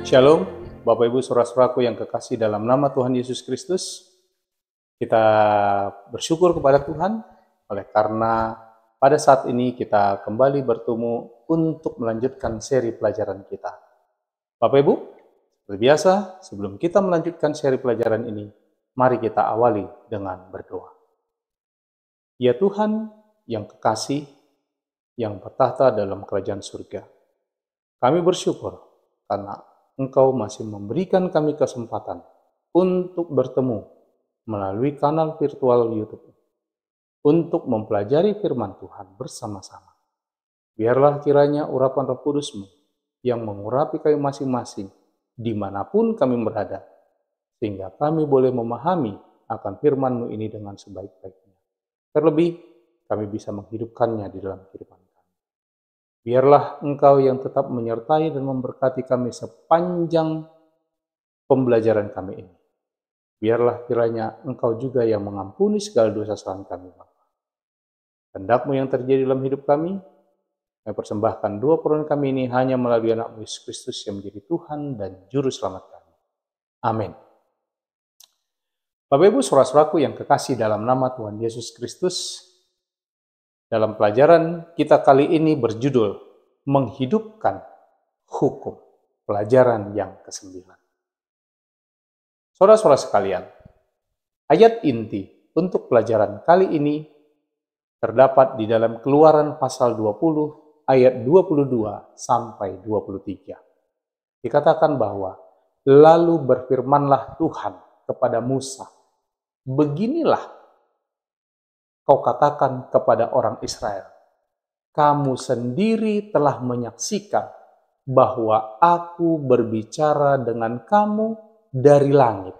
Shalom, Bapak Ibu Saudara-saudaraku yang kekasih dalam nama Tuhan Yesus Kristus. Kita bersyukur kepada Tuhan oleh karena pada saat ini kita kembali bertemu untuk melanjutkan seri pelajaran kita. Bapak Ibu, seperti biasa sebelum kita melanjutkan seri pelajaran ini, mari kita awali dengan berdoa. Ya Tuhan yang kekasih, yang bertahta dalam kerajaan surga, kami bersyukur karena Engkau masih memberikan kami kesempatan untuk bertemu melalui kanal virtual YouTube untuk mempelajari firman Tuhan bersama-sama. Biarlah kiranya urapan Roh Kudus-Mu yang mengurapi kami masing-masing dimanapun kami berada, sehingga kami boleh memahami akan firman-Mu ini dengan sebaik-baiknya. Terlebih, kami bisa menghidupkannya di dalam kehidupan kami. Biarlah Engkau yang tetap menyertai dan memberkati kami sepanjang pembelajaran kami ini. Biarlah kiranya Engkau juga yang mengampuni segala dosa kesalahan kami, Bapa. Kehendak-Mu yang terjadi dalam hidup kami persembahkan dua permohonan kami ini hanya melalui anak Yesus Kristus yang menjadi Tuhan dan Juru Selamat kami. Amin. Bapak Ibu saudara-saudaraku yang kekasih dalam nama Tuhan Yesus Kristus, dalam pelajaran kita kali ini berjudul Menghidupkan Hukum, pelajaran yang ke-9. Saudara-saudara sekalian, ayat inti untuk pelajaran kali ini terdapat di dalam Keluaran pasal 20 ayat 22 sampai 23. Dikatakan bahwa, lalu berfirmanlah Tuhan kepada Musa, beginilah kau katakan kepada orang Israel, kamu sendiri telah menyaksikan bahwa aku berbicara dengan kamu dari langit.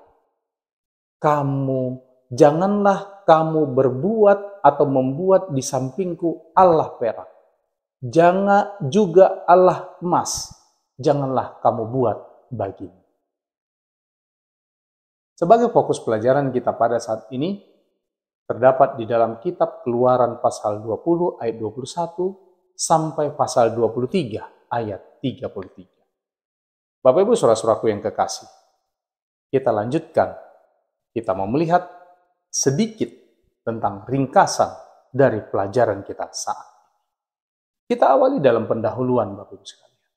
Janganlah kamu berbuat atau membuat di sampingku Allah perak. Jangan juga Allah emas. Janganlah kamu buat bagimu. Sebagai fokus pelajaran kita pada saat ini, terdapat di dalam kitab Keluaran pasal 20 ayat 21 sampai pasal 23 ayat 33. Bapak Ibu saudara-saudaraku yang kekasih, kita lanjutkan. Kita mau melihat sedikit tentang ringkasan dari pelajaran kita saat ini. Kita awali dalam pendahuluan Bapak Ibu sekalian.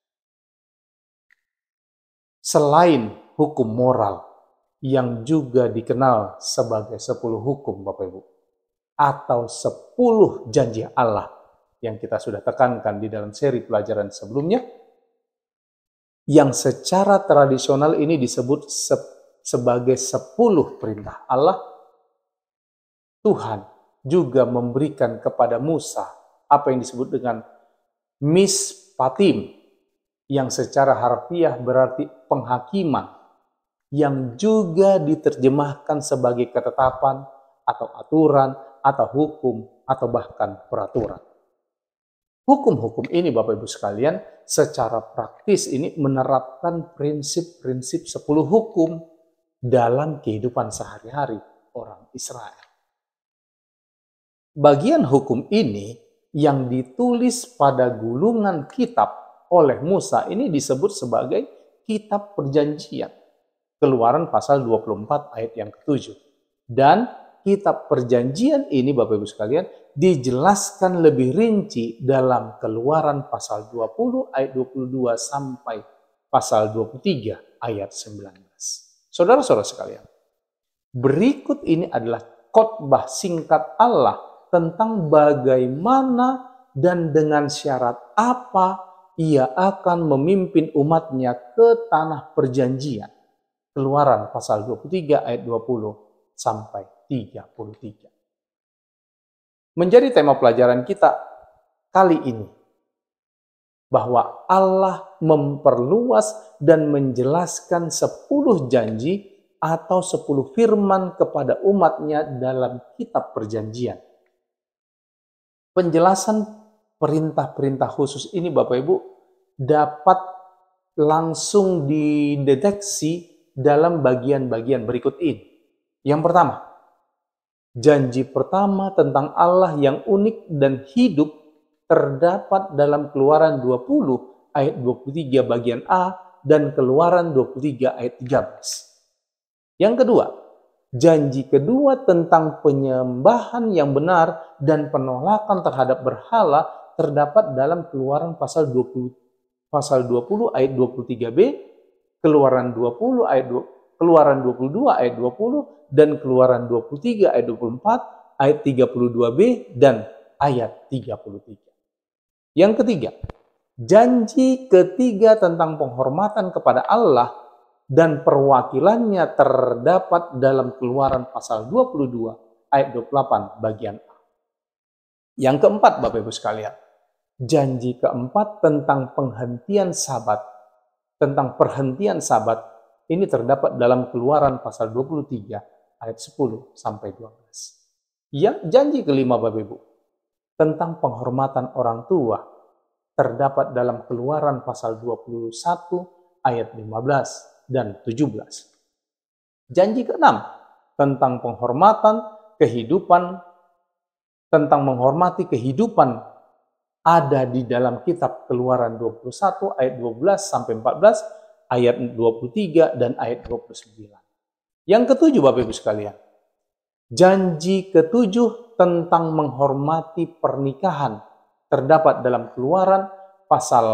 Selain hukum moral yang juga dikenal sebagai 10 hukum Bapak Ibu, atau 10 janji Allah yang kita sudah tekankan di dalam seri pelajaran sebelumnya, yang secara tradisional ini disebut sebagai 10 perintah Allah. Tuhan juga memberikan kepada Musa apa yang disebut dengan mispatim, yang secara harfiah berarti penghakiman, yang juga diterjemahkan sebagai ketetapan atau aturan atau hukum atau bahkan peraturan. Hukum-hukum ini Bapak Ibu sekalian secara praktis ini menerapkan prinsip-prinsip 10 hukum dalam kehidupan sehari-hari orang Israel. Bagian hukum ini yang ditulis pada gulungan kitab oleh Musa ini disebut sebagai kitab perjanjian. Keluaran pasal 24 ayat yang ke-7. Dan kitab perjanjian ini Bapak Ibu sekalian dijelaskan lebih rinci dalam Keluaran pasal 20 ayat 22 sampai pasal 23 ayat 19. Saudara-saudara sekalian, berikut ini adalah khotbah singkat Allah tentang bagaimana dan dengan syarat apa Ia akan memimpin umatnya ke tanah perjanjian. Keluaran pasal 23 ayat 20 sampai 33. Menjadi tema pelajaran kita kali ini, bahwa Allah memperluas dan menjelaskan 10 janji atau 10 firman kepada umatnya dalam kitab perjanjian. Penjelasan perintah-perintah khusus ini Bapak Ibu dapat langsung dideteksi dalam bagian-bagian berikut ini. Yang pertama, janji pertama tentang Allah yang unik dan hidup terdapat dalam Keluaran 20 ayat 23 bagian A dan Keluaran 23 ayat 13. Yang kedua, janji kedua tentang penyembahan yang benar dan penolakan terhadap berhala terdapat dalam Keluaran pasal 20 ayat 23b, Keluaran 22 ayat 20 dan Keluaran 23 ayat 24, ayat 32b dan ayat 33. Yang ketiga, janji ketiga tentang penghormatan kepada Allah dan perwakilannya terdapat dalam Keluaran pasal 22 ayat 28 bagian A. Yang keempat, Bapak Ibu sekalian, janji keempat tentang perhentian sabat ini terdapat dalam Keluaran pasal 23 ayat 10 sampai 12. Yang janji kelima, Bapak Ibu, tentang penghormatan orang tua terdapat dalam Keluaran pasal 21 ayat 15 dan 17. Janji keenam tentang menghormati kehidupan ada di dalam kitab Keluaran 21 ayat 12 sampai 14, ayat 23 dan ayat 29. Yang ketujuh, Bapak Ibu sekalian, janji ketujuh tentang menghormati pernikahan terdapat dalam Keluaran pasal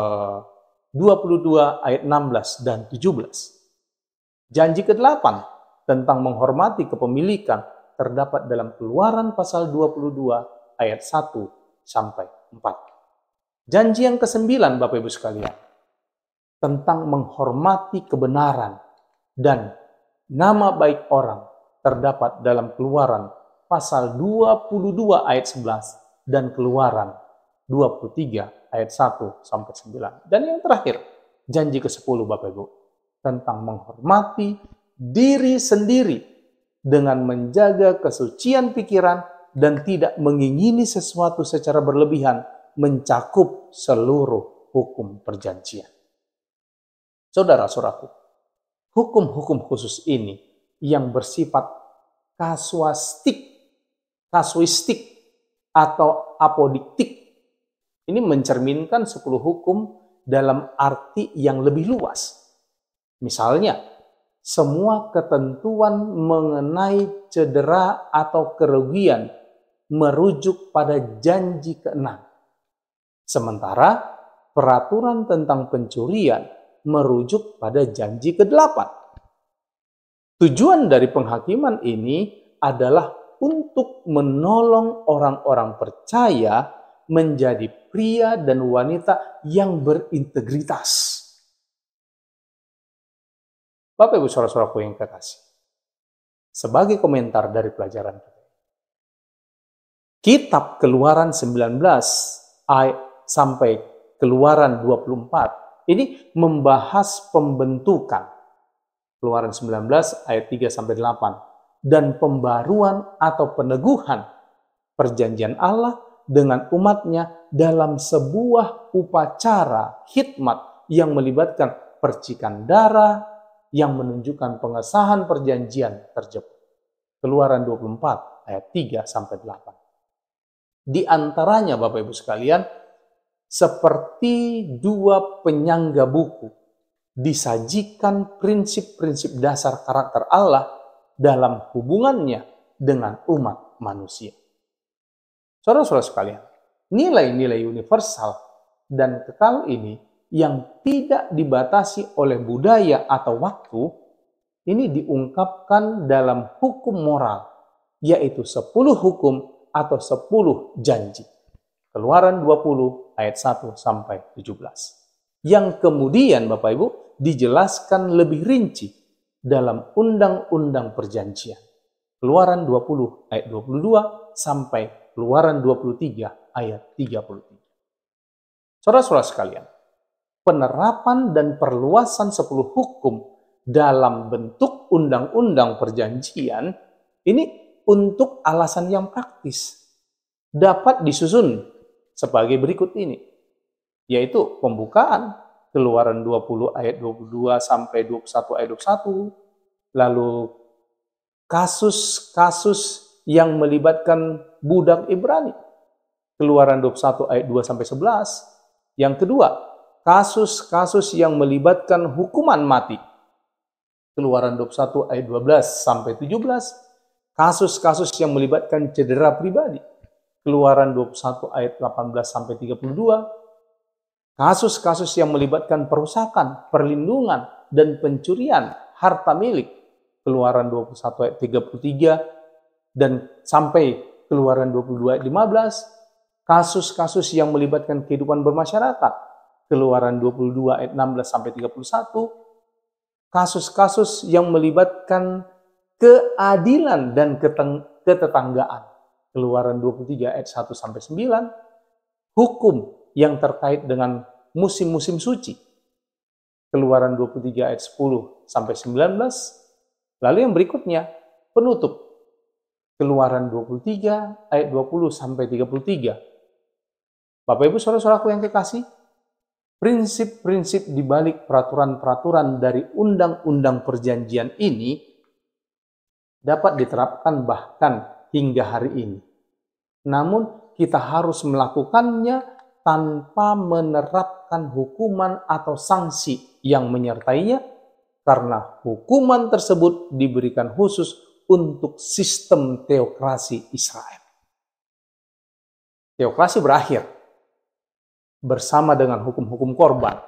22 ayat 16 dan 17. Janji ke-8 tentang menghormati kepemilikan terdapat dalam Keluaran pasal 22 ayat 1 sampai 4. Janji yang ke-9, Bapak Ibu sekalian, tentang menghormati kebenaran dan nama baik orang terdapat dalam Keluaran pasal 22 ayat 11 dan Keluaran 23 ayat 1 sampai 9. Dan yang terakhir, janji ke-10, Bapak Ibu, tentang menghormati diri sendiri dengan menjaga kesucian pikiran dan tidak mengingini sesuatu secara berlebihan, mencakup seluruh hukum perjanjian. Saudara-saudaraku, hukum-hukum khusus ini yang bersifat kasuistik atau apodiktik ini mencerminkan 10 hukum dalam arti yang lebih luas. Misalnya, semua ketentuan mengenai cedera atau kerugian merujuk pada janji ke-6. Sementara peraturan tentang pencurian merujuk pada janji ke-8. Tujuan dari penghakiman ini adalah untuk menolong orang-orang percaya menjadi pria dan wanita yang berintegritas. Bapak Ibu saudara-saudaraku yang kekasih, sebagai komentar dari pelajaran kita, kitab Keluaran 19 sampai Keluaran 24 ini membahas pembentukan Keluaran 19 ayat 3 sampai 8 dan pembaruan atau peneguhan perjanjian Allah dengan umatnya dalam sebuah upacara khidmat yang melibatkan percikan darah yang menunjukkan pengesahan perjanjian tersebut. Keluaran 24 ayat 3 sampai 8. Di antaranya, Bapak Ibu sekalian, seperti dua penyangga buku, disajikan prinsip-prinsip dasar karakter Allah dalam hubungannya dengan umat manusia. Saudara-saudara sekalian, nilai-nilai universal dan kekal ini yang tidak dibatasi oleh budaya atau waktu, ini diungkapkan dalam hukum moral, yaitu 10 hukum atau 10 janji. Keluaran 20 ayat 1 sampai 17. Yang kemudian Bapak Ibu dijelaskan lebih rinci dalam Undang-Undang Perjanjian. Keluaran 20 ayat 22 sampai Keluaran 23 ayat 33. Saudara-saudara sekalian, penerapan dan perluasan 10 hukum dalam bentuk undang-undang perjanjian ini untuk alasan yang praktis dapat disusun sebagai berikut ini, yaitu pembukaan Keluaran 20 ayat 22 sampai 21 ayat 21, lalu kasus-kasus yang melibatkan budak Ibrani, Keluaran 21 ayat 2 sampai 11. Yang kedua, kasus-kasus yang melibatkan hukuman mati. Keluaran 21 ayat 12 sampai 17. Kasus-kasus yang melibatkan cedera pribadi. Keluaran 21 ayat 18 sampai 32. Kasus-kasus yang melibatkan perusakan, perlindungan, dan pencurian harta milik. Keluaran 21 ayat 33 dan sampai Keluaran 22 ayat 15. Kasus-kasus yang melibatkan kehidupan bermasyarakat. Keluaran 22 ayat 16 sampai 31. Kasus-kasus yang melibatkan keadilan dan ketetanggaan. Keluaran 23 ayat 1 sampai 9. Hukum yang terkait dengan musim-musim suci. Keluaran 23 ayat 10 sampai 19. Lalu yang berikutnya, penutup. Keluaran 23 ayat 20 sampai 33. Bapak Ibu saudara-saudaraku yang kekasih, prinsip-prinsip di balik peraturan-peraturan dari undang-undang perjanjian ini dapat diterapkan bahkan hingga hari ini. Namun kita harus melakukannya tanpa menerapkan hukuman atau sanksi yang menyertainya, karena hukuman tersebut diberikan khusus untuk sistem teokrasi Israel. Teokrasi berakhir bersama dengan hukum-hukum korban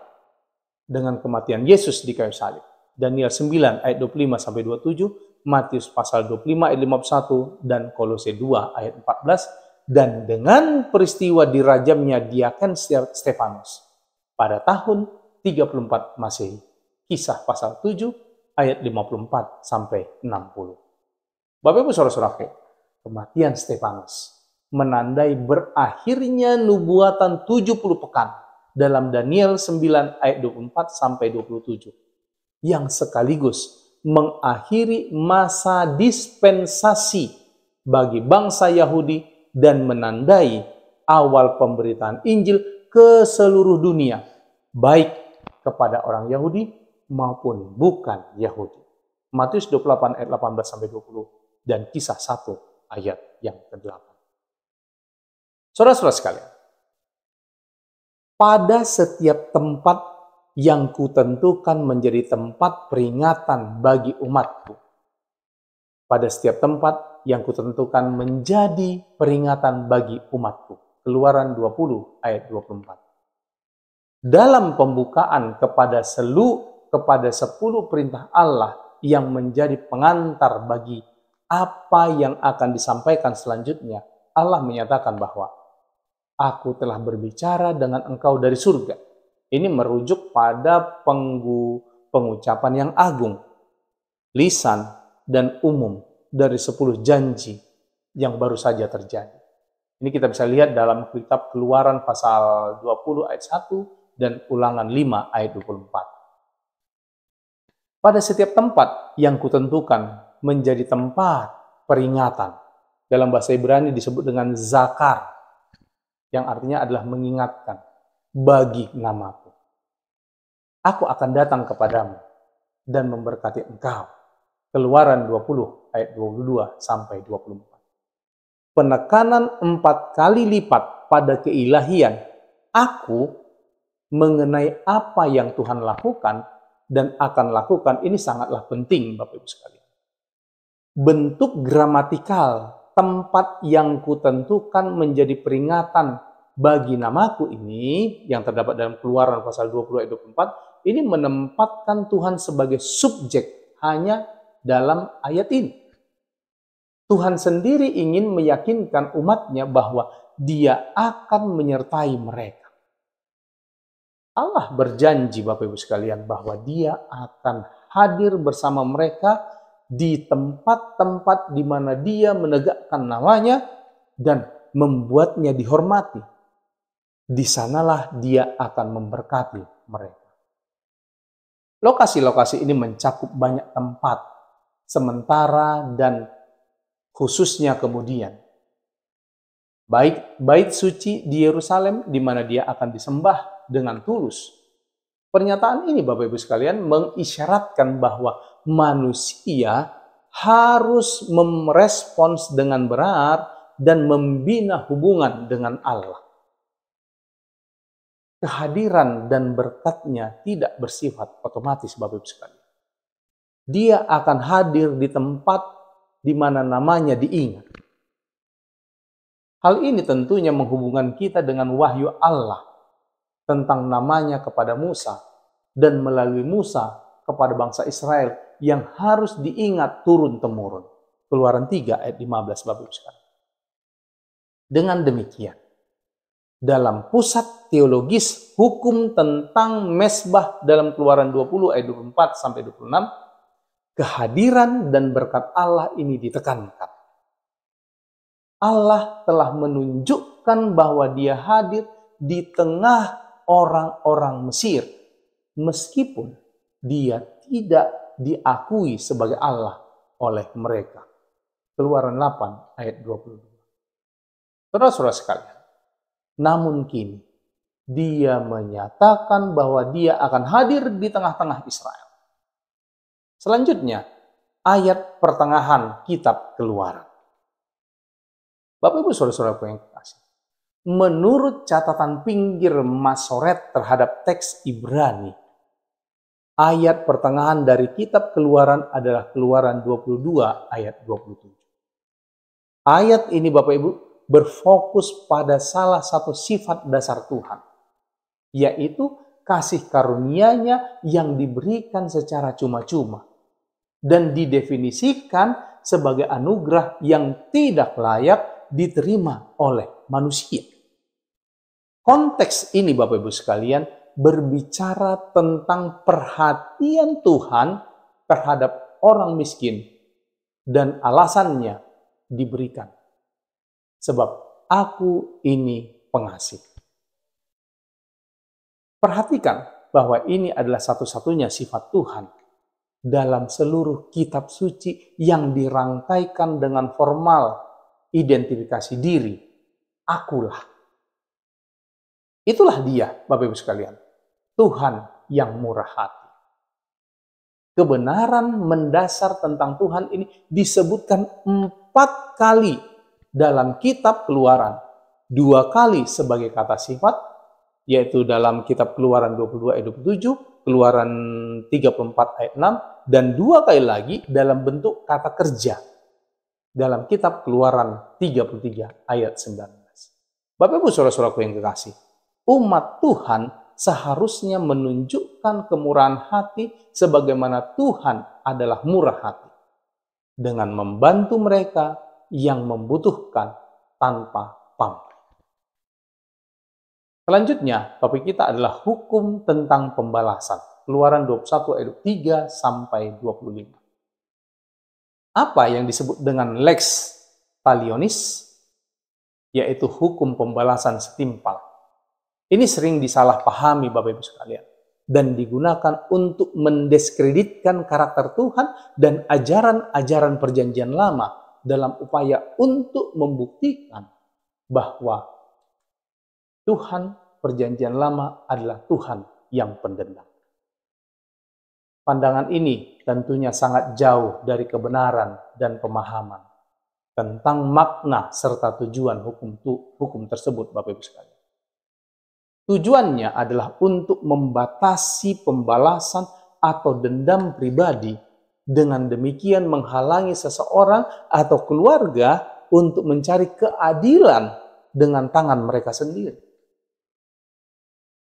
dengan kematian Yesus di kayu salib. Daniel 9 ayat 25 sampai 27, Matius pasal 25 ayat 51 dan Kolose 2 ayat 14, dan dengan peristiwa dirajamnya Diaken Stefanus pada tahun 34 Masehi. Kisah pasal 7 ayat 54 sampai 60. Bapak Ibu saudara-saudaraku, kematian Stefanus menandai berakhirnya nubuatan 70 pekan dalam Daniel 9 ayat 24 sampai 27 yang sekaligus mengakhiri masa dispensasi bagi bangsa Yahudi dan menandai awal pemberitaan Injil ke seluruh dunia, baik kepada orang Yahudi maupun bukan Yahudi. Matius 28 ayat 18 sampai 20 dan Kisah 1 ayat yang ke-8. Saudara-saudara sekalian, pada setiap tempat yang kutentukan menjadi tempat peringatan bagi umatku, pada setiap tempat yang kutentukan menjadi peringatan bagi umatku. Keluaran 20 ayat 24. Dalam pembukaan kepada 10 perintah Allah yang menjadi pengantar bagi apa yang akan disampaikan selanjutnya, Allah menyatakan bahwa Aku telah berbicara dengan engkau dari surga. Ini merujuk pada pengucapan yang agung, lisan dan umum dari 10 janji yang baru saja terjadi. Ini kita bisa lihat dalam kitab Keluaran pasal 20 ayat 1 dan Ulangan 5 ayat 24. Pada setiap tempat yang kutentukan menjadi tempat peringatan. Dalam bahasa Ibrani disebut dengan zakar, yang artinya adalah mengingatkan bagi namaku. Aku akan datang kepadamu dan memberkati engkau. Keluaran 20 ayat 22 sampai 24. Penekanan 4 kali lipat pada keilahian aku mengenai apa yang Tuhan lakukan dan akan lakukan ini sangatlah penting, Bapak Ibu sekalian. Bentuk gramatikal tempat yang kutentukan menjadi peringatan bagi namaku ini, yang terdapat dalam Keluaran pasal 20 ayat 24, ini menempatkan Tuhan sebagai subjek hanya dalam ayat ini. Tuhan sendiri ingin meyakinkan umatnya bahwa Dia akan menyertai mereka. Allah berjanji, Bapak Ibu sekalian, bahwa Dia akan hadir bersama mereka di tempat-tempat di mana Dia menegakkan namanya dan membuatnya dihormati. Di sanalah Dia akan memberkati mereka. Lokasi-lokasi ini mencakup banyak tempat, sementara dan khususnya kemudian baik bait suci di Yerusalem di mana Dia akan disembah dengan tulus. Pernyataan ini, Bapak Ibu sekalian, mengisyaratkan bahwa manusia harus merespons dengan benar dan membina hubungan dengan Allah. kehadiran dan berkatnya tidak bersifat otomatis, Bapak Ibu sekalian. Dia akan hadir di tempat di mana namanya diingat. Hal ini tentunya menghubungkan kita dengan wahyu Allah tentang namanya kepada Musa dan melalui Musa kepada bangsa Israel yang harus diingat turun-temurun. Keluaran 3 ayat 15, Bapak Ibu sekalian. Dengan demikian, dalam pusat teologis hukum tentang mesbah dalam Keluaran 20 ayat 24 sampai 26, kehadiran dan berkat Allah ini ditekankan. Allah telah menunjukkan bahwa Dia hadir di tengah orang-orang Mesir, meskipun Dia tidak diakui sebagai Allah oleh mereka. Keluaran 8 ayat 22. Saudara-saudara sekalian, namun kini Dia menyatakan bahwa Dia akan hadir di tengah-tengah Israel. Selanjutnya, ayat pertengahan kitab Keluaran. Bapak Ibu saudara-saudara yang kekasih, menurut catatan pinggir Masoret terhadap teks Ibrani, ayat pertengahan dari kitab Keluaran adalah Keluaran 22 ayat 27. Ayat ini Bapak Ibu berfokus pada salah satu sifat dasar Tuhan, yaitu kasih karunia-Nya yang diberikan secara cuma-cuma dan didefinisikan sebagai anugerah yang tidak layak diterima oleh manusia. Konteks ini Bapak Ibu sekalian berbicara tentang perhatian Tuhan terhadap orang miskin dan alasannya diberikan. Sebab aku ini pengasih. Perhatikan bahwa ini adalah satu-satunya sifat Tuhan dalam seluruh kitab suci yang dirangkaikan dengan formal identifikasi diri. Akulah. Itulah Dia, Bapak Ibu sekalian, Tuhan yang murah hati. Kebenaran mendasar tentang Tuhan ini disebutkan 4 kali dalam kitab Keluaran. 2 kali sebagai kata sifat, yaitu dalam kitab Keluaran 22 ayat 27, Keluaran 34 ayat 6, dan 2 kali lagi dalam bentuk kata kerja dalam kitab Keluaran 33 ayat 19. Bapak Ibu saudara-saudaraku yang kekasih, umat Tuhan seharusnya menunjukkan kemurahan hati sebagaimana Tuhan adalah murah hati dengan membantu mereka yang membutuhkan tanpa pamrih. Selanjutnya, topik kita adalah hukum tentang pembalasan. Keluaran 21 ayat 3 sampai 25. Apa yang disebut dengan lex talionis, yaitu hukum pembalasan setimpal. Ini sering disalahpahami Bapak Ibu sekalian dan digunakan untuk mendiskreditkan karakter Tuhan dan ajaran-ajaran perjanjian lama dalam upaya untuk membuktikan bahwa Tuhan perjanjian lama adalah Tuhan yang pendendam. Pandangan ini tentunya sangat jauh dari kebenaran dan pemahaman tentang makna serta tujuan hukum tersebut, Bapak Ibu sekalian. Tujuannya adalah untuk membatasi pembalasan atau dendam pribadi, dengan demikian menghalangi seseorang atau keluarga untuk mencari keadilan dengan tangan mereka sendiri.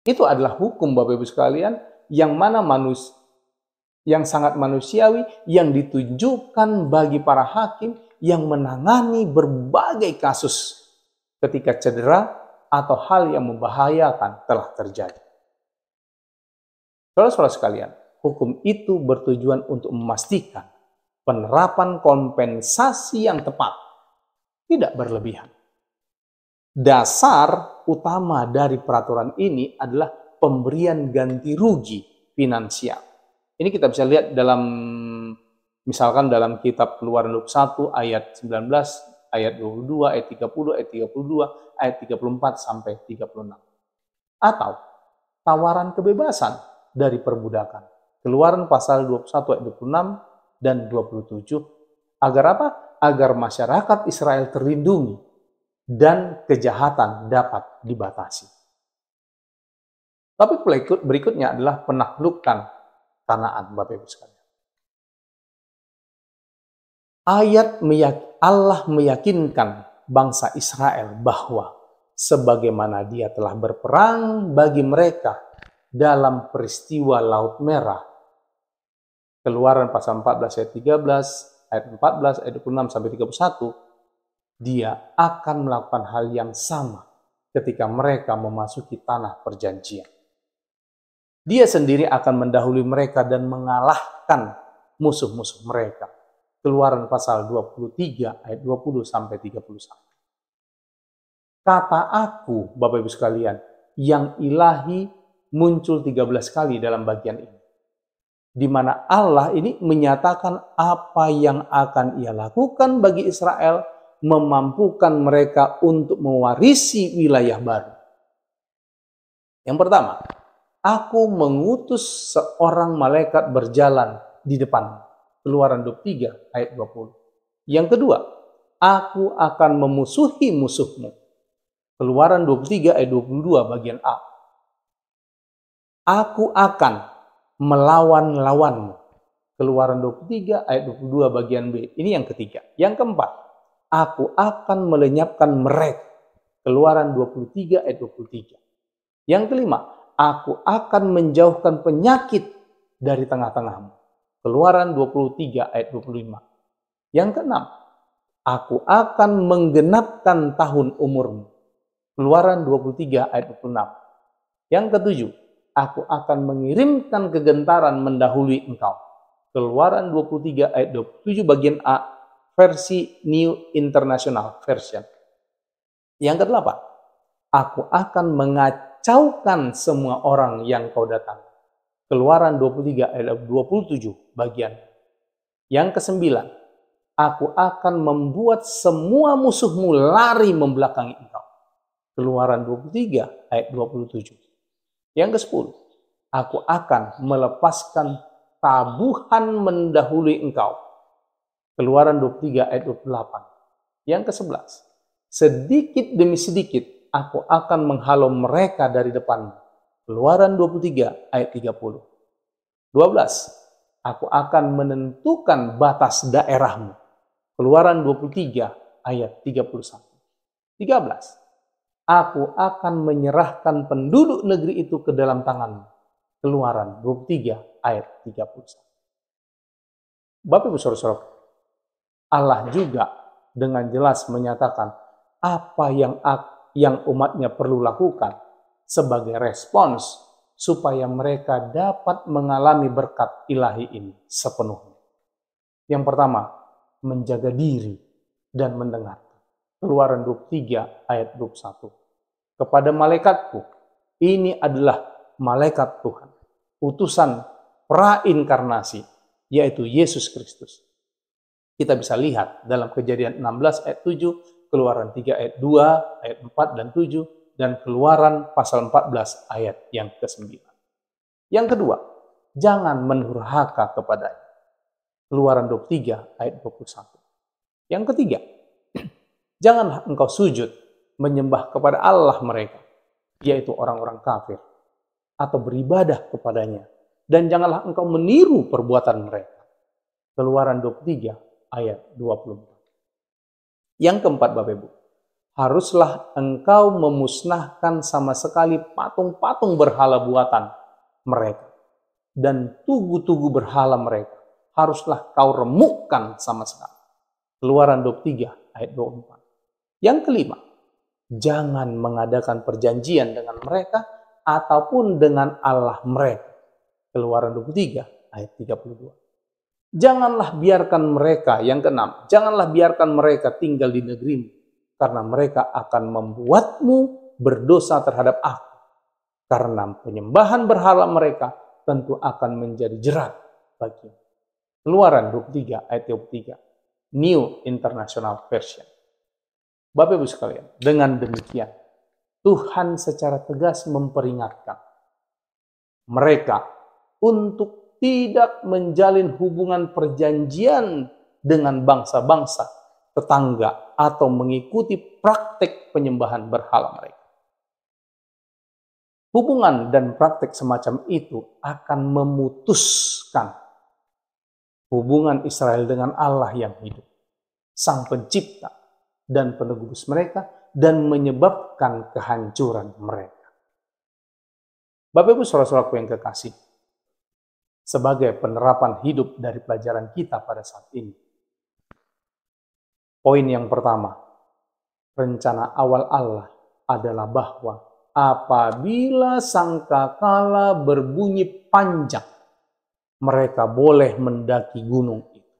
Itu adalah hukum Bapak Ibu sekalian yang mana yang sangat manusiawi, yang ditujukan bagi para hakim yang menangani berbagai kasus ketika cedera atau hal yang membahayakan telah terjadi. Saudara-saudara sekalian, hukum itu bertujuan untuk memastikan penerapan kompensasi yang tepat, tidak berlebihan. Dasar utama dari peraturan ini adalah pemberian ganti rugi finansial. Ini kita bisa lihat dalam, misalkan dalam kitab Keluaran 21 ayat 19, ayat 22, ayat 30, ayat 32, ayat 34 sampai 36. Atau tawaran kebebasan dari perbudakan. Keluaran pasal 21 ayat 26 dan 27. Agar apa? Agar masyarakat Israel terlindungi dan kejahatan dapat dibatasi. Tapi berikutnya adalah penaklukan Kanaan, Bapak Ibu sekalian. Allah meyakinkan bangsa Israel bahwa sebagaimana Dia telah berperang bagi mereka dalam peristiwa Laut Merah. Keluaran pasal 14 ayat 13, ayat 14, ayat 26 sampai 31, Dia akan melakukan hal yang sama ketika mereka memasuki tanah perjanjian. Dia sendiri akan mendahului mereka dan mengalahkan musuh-musuh mereka. Keluaran pasal 23 ayat 20 sampai 31. Kata aku, Bapak Ibu sekalian, yang ilahi muncul 13 kali dalam bagian ini. Di mana Allah ini menyatakan apa yang akan Ia lakukan bagi Israel, memampukan mereka untuk mewarisi wilayah baru. Yang pertama, aku mengutus seorang malaikat berjalan di depan. Keluaran 23 ayat 20. Yang kedua, aku akan memusuhi musuhmu. Keluaran 23 ayat 22 bagian A. Aku akan melawan lawanmu. Keluaran 23 ayat 22 bagian B. Ini yang ketiga. Yang keempat, aku akan melenyapkan mereka. Keluaran 23 ayat 23. Yang kelima, aku akan menjauhkan penyakit dari tengah-tengahmu. Keluaran 23 ayat 25. Yang keenam, aku akan menggenapkan tahun umurmu. Keluaran 23 ayat 26. Yang ketujuh, aku akan mengirimkan kegentaran mendahului engkau. Keluaran 23 ayat 27 bagian A, versi New International Version. Yang kedelapan, aku akan mengacaukan semua orang yang kau datang. Keluaran 23 ayat 27 bagian. Yang kesembilan, aku akan membuat semua musuhmu lari membelakangi engkau. Keluaran 23 ayat 27. Yang ke-10, aku akan melepaskan tabuhan mendahului engkau. Keluaran 23 ayat 28. Yang ke-11, sedikit demi sedikit aku akan menghalau mereka dari depanmu. Keluaran 23 ayat 30. 12. Aku akan menentukan batas daerahmu. Keluaran 23 ayat 31. 13. Aku akan menyerahkan penduduk negeri itu ke dalam tanganmu. Keluaran 23 ayat 31. Bapak Ibu Saudara, Allah juga dengan jelas menyatakan apa yang umatnya perlu lakukan sebagai respons supaya mereka dapat mengalami berkat ilahi ini sepenuhnya. Yang pertama, menjaga diri dan mendengar. Keluaran 23 ayat 21. Kepada malaikatku, ini adalah malaikat Tuhan, utusan prainkarnasi, yaitu Yesus Kristus. Kita bisa lihat dalam Kejadian 16 ayat 7, Keluaran 3 ayat 2, ayat 4 dan 7, dan Keluaran pasal 14 ayat yang ke-9. Yang kedua, jangan menurhaka kepadanya. Keluaran 23 ayat 21. Yang ketiga, janganlah engkau sujud menyembah kepada Allah mereka, yaitu orang-orang kafir, atau beribadah kepadanya, dan janganlah engkau meniru perbuatan mereka. Keluaran 23 ayat 24. Yang keempat, Bapak Ibu, haruslah engkau memusnahkan sama sekali patung-patung berhala buatan mereka dan tugu-tugu berhala mereka. Haruslah kau remukkan sama sekali. Keluaran 23 ayat 24. Yang kelima, jangan mengadakan perjanjian dengan mereka ataupun dengan Allah mereka. Keluaran 23 ayat 32. Janganlah biarkan mereka, yang keenam, janganlah biarkan mereka tinggal di negerimu, karena mereka akan membuatmu berdosa terhadap aku. Karena penyembahan berhala mereka tentu akan menjadi jerat bagimu. Keluaran 23 ayat 23. New International Version. Bapak Ibu sekalian, dengan demikian Tuhan secara tegas memperingatkan mereka untuk tidak menjalin hubungan perjanjian dengan bangsa-bangsa tetangga atau mengikuti praktek penyembahan berhala mereka. Hubungan dan praktek semacam itu akan memutuskan hubungan Israel dengan Allah yang hidup, Sang Pencipta dan Penebus mereka, dan menyebabkan kehancuran mereka. Bapak Ibu saudara-saudaraku yang kekasih, sebagai penerapan hidup dari pelajaran kita pada saat ini, poin yang pertama, rencana awal Allah adalah bahwa apabila sangkakala berbunyi panjang, mereka boleh mendaki gunung itu.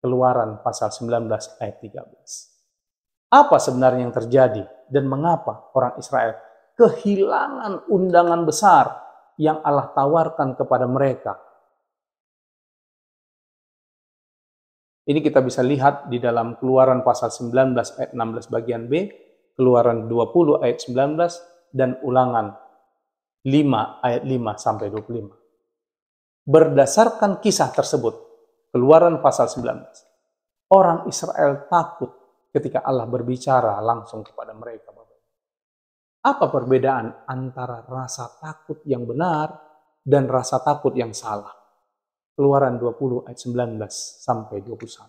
Keluaran pasal 19 ayat 13. Apa sebenarnya yang terjadi dan mengapa orang Israel kehilangan undangan besar yang Allah tawarkan kepada mereka? Ini kita bisa lihat di dalam Keluaran pasal 19 ayat 16 bagian B, Keluaran 20 ayat 19, dan Ulangan 5 ayat 5 sampai 25. Berdasarkan kisah tersebut, Keluaran pasal 19, orang Israel takut ketika Allah berbicara langsung kepada mereka. Apa perbedaan antara rasa takut yang benar dan rasa takut yang salah? Keluaran 20 ayat 19 sampai 21.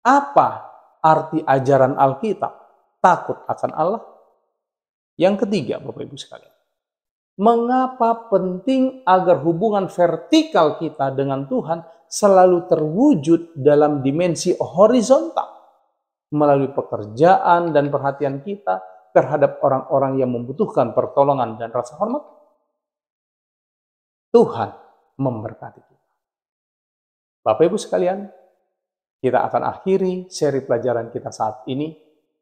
Apa arti ajaran Alkitab? Takut akan Allah. Yang ketiga, Bapak Ibu sekalian, mengapa penting agar hubungan vertikal kita dengan Tuhan selalu terwujud dalam dimensi horizontal melalui pekerjaan dan perhatian kita terhadap orang-orang yang membutuhkan pertolongan dan rasa hormat? Tuhan memberkati kita. Bapak Ibu sekalian, kita akan akhiri seri pelajaran kita saat ini.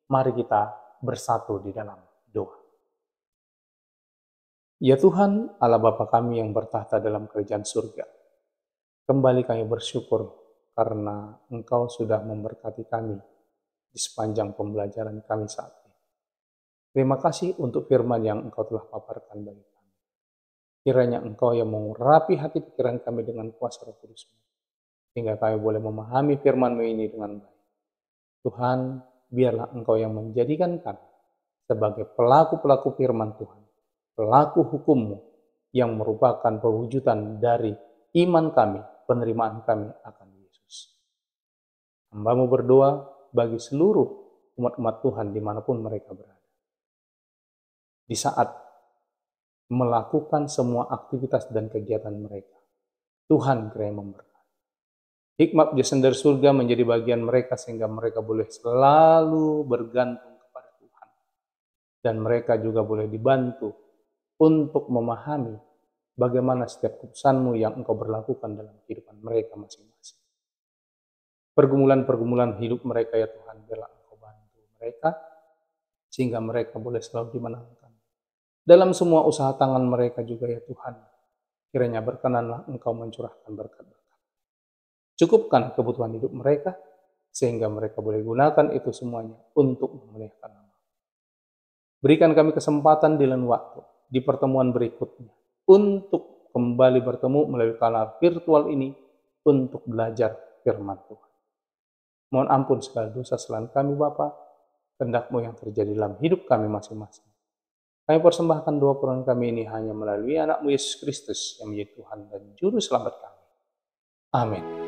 Mari kita bersatu di dalam doa. Ya Tuhan, Allah Bapa kami yang bertahta dalam kerajaan surga, kembali kami bersyukur karena Engkau sudah memberkati kami di sepanjang pembelajaran kami saat ini. Terima kasih untuk firman yang Engkau telah paparkan bagi kami. Kiranya Engkau yang mengurapi hati pikiran kami dengan kuasa Roh Kudus-Mu, sehingga kami boleh memahami firman-Mu ini dengan baik. Tuhan, biarlah Engkau yang menjadikan kami sebagai pelaku-pelaku firman Tuhan, pelaku hukum-Mu yang merupakan perwujudan dari iman kami, penerimaan kami akan Yesus. Hamba-Mu berdoa bagi seluruh umat-umat Tuhan dimanapun mereka berada. Di saat melakukan semua aktivitas dan kegiatan mereka, Tuhan kiranya memberkati. Hikmat jasa dari surga menjadi bagian mereka sehingga mereka boleh selalu bergantung kepada Tuhan. Dan mereka juga boleh dibantu untuk memahami bagaimana setiap keputusan-Mu yang Engkau berlakukan dalam kehidupan mereka masing-masing. Pergumulan-pergumulan hidup mereka ya Tuhan, biarlah Engkau bantu mereka sehingga mereka boleh selalu dimenangkan. Dalam semua usaha tangan mereka juga ya Tuhan, kiranya berkenanlah Engkau mencurahkan berkat-berkat. Cukupkan kebutuhan hidup mereka, sehingga mereka boleh gunakan itu semuanya untuk memuliakan nama. Berikan kami kesempatan di lain waktu, di pertemuan berikutnya, untuk kembali bertemu melalui kanal virtual ini, untuk belajar firman Tuhan. Mohon ampun segala dosa kesalahan kami Bapa, kehendak-Mu yang terjadi dalam hidup kami masing-masing. Kami persembahkan doa permohonan kami ini hanya melalui anak-Mu Yesus Kristus yang menjadi Tuhan dan Juru Selamat kami. Amin.